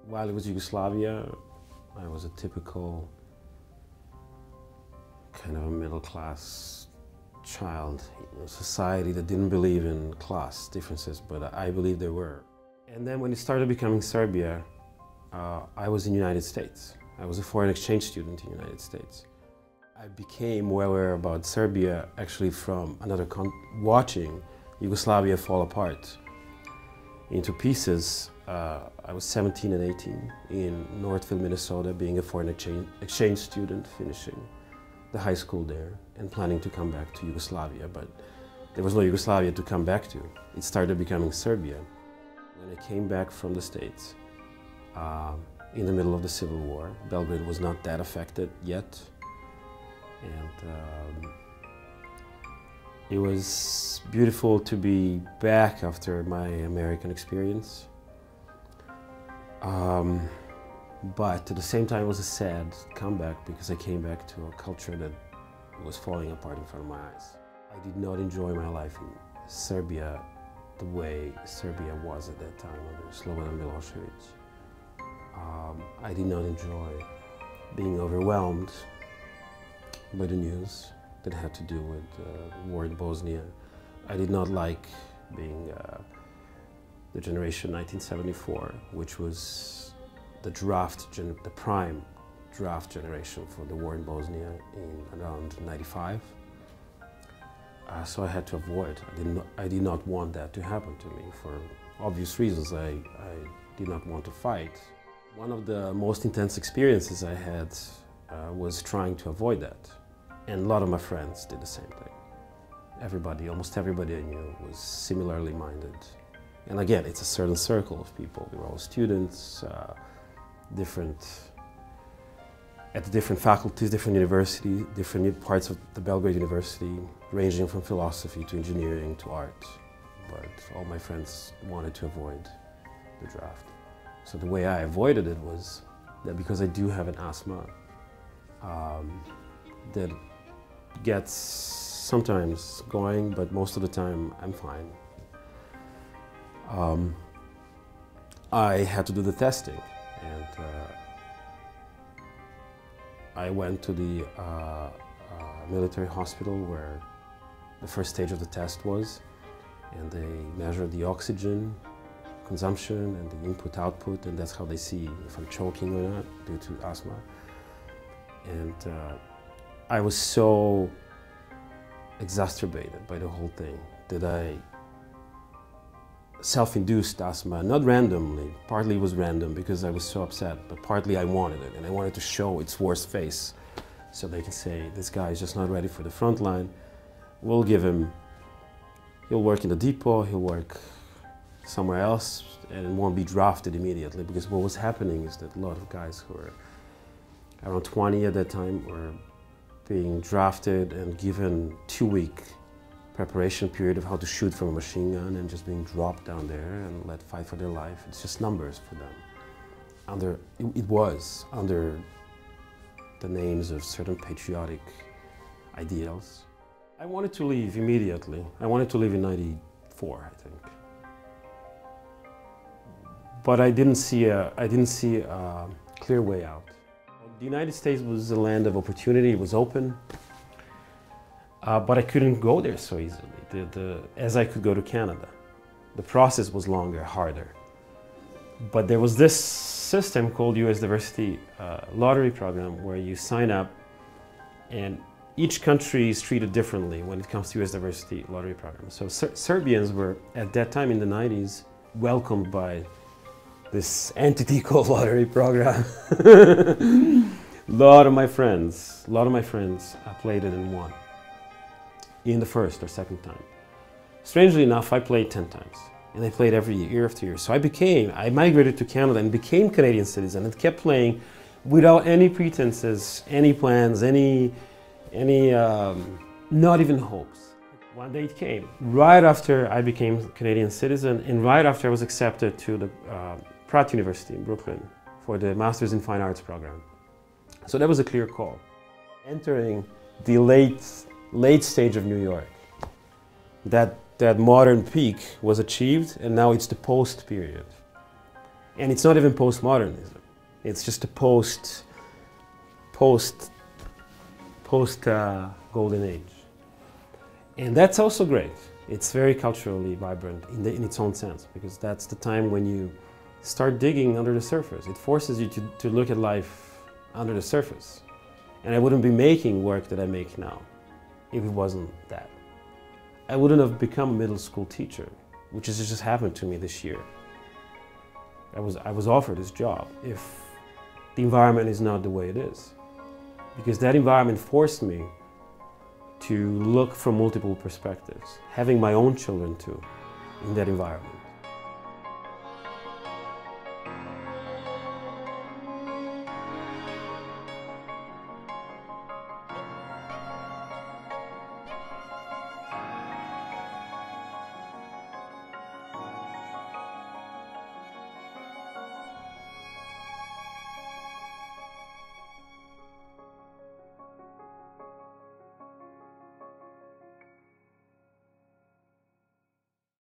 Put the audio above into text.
While it was Yugoslavia, I was a typical kind of a middle-class child in a society that didn't believe in class differences, but I believe there were. And then when it started becoming Serbia, I was in the United States. I was a foreign exchange student in the United States. I became well aware about Serbia actually from watching Yugoslavia fall apart into pieces. I was 17 and 18 in Northville, Minnesota, being a foreign exchange student, finishing the high school there and planning to come back to Yugoslavia, but there was no Yugoslavia to come back to. It started becoming Serbia. When I came back from the States, in the middle of the Civil War, Belgrade was not that affected yet, and it was beautiful to be back after my American experience. But at the same time, it was a sad comeback because I came back to a culture that was falling apart in front of my eyes. I did not enjoy my life in Serbia the way Serbia was at that time under Slobodan Milosevic. I did not enjoy being overwhelmed by the news that had to do with the war in Bosnia. I did not like being the generation 1974, which was the prime draft generation for the war in Bosnia in around 95. So I had to avoid. I did not want that to happen to me for obvious reasons. I did not want to fight. One of the most intense experiences I had was trying to avoid that. And a lot of my friends did the same thing. Almost everybody I knew was similarly minded. And again, it's a certain circle of people. We were all students, at the different faculties, different universities, different parts of the Belgrade University, ranging from philosophy to engineering to art. But all my friends wanted to avoid the draft. So the way I avoided it was that because I do have an asthma that gets sometimes going, but most of the time I'm fine. I had to do the testing, and I went to the military hospital where the first stage of the test was, and they measured the oxygen consumption and the input-output, and that's how they see if I'm choking or not due to asthma. And I was so exacerbated by the whole thing that I self-induced asthma, not randomly. Partly it was random because I was so upset, but partly I wanted it, and I wanted to show its worst face so they can say, this guy is just not ready for the front line. We'll give him, he'll work in the depot, he'll work somewhere else, and won't be drafted immediately, because what was happening is that a lot of guys who were around 20 at that time were being drafted and given 2-week preparation period of how to shoot from a machine gun and just being dropped down there and let fight for their life. It's just numbers for them. It was under the names of certain patriotic ideals. I wanted to leave immediately. I wanted to leave in '94, I think. But I didn't see a clear way out. The United States was a land of opportunity. It was open. But I couldn't go there so easily, as I could go to Canada. The process was longer, harder. But there was this system called U.S. Diversity Lottery Program where you sign up, and each country is treated differently when it comes to U.S. Diversity Lottery Program. So Serbians were, at that time in the 90s, welcomed by this entity called Lottery Program. A lot of my friends played it and won in the first or second time. Strangely enough, I played 10 times, and I played every year after year. So I migrated to Canada and became Canadian citizen and kept playing without any pretenses, any plans, not even hopes. One day it came, right after I became Canadian citizen and right after I was accepted to the Pratt University in Brooklyn for the Masters in Fine Arts program. So that was a clear call. Entering the late stage of New York, that modern peak was achieved, and now it's the post period. And it's not even postmodernism. It's just a post golden age. And that's also great. It's very culturally vibrant in its own sense, because that's the time when you start digging under the surface. It forces you to look at life under the surface. And I wouldn't be making work that I make now if it wasn't that. I wouldn't have become a middle school teacher, which has just happened to me this year. I was offered this job if the environment is not the way it is. Because that environment forced me to look from multiple perspectives, having my own children too in that environment.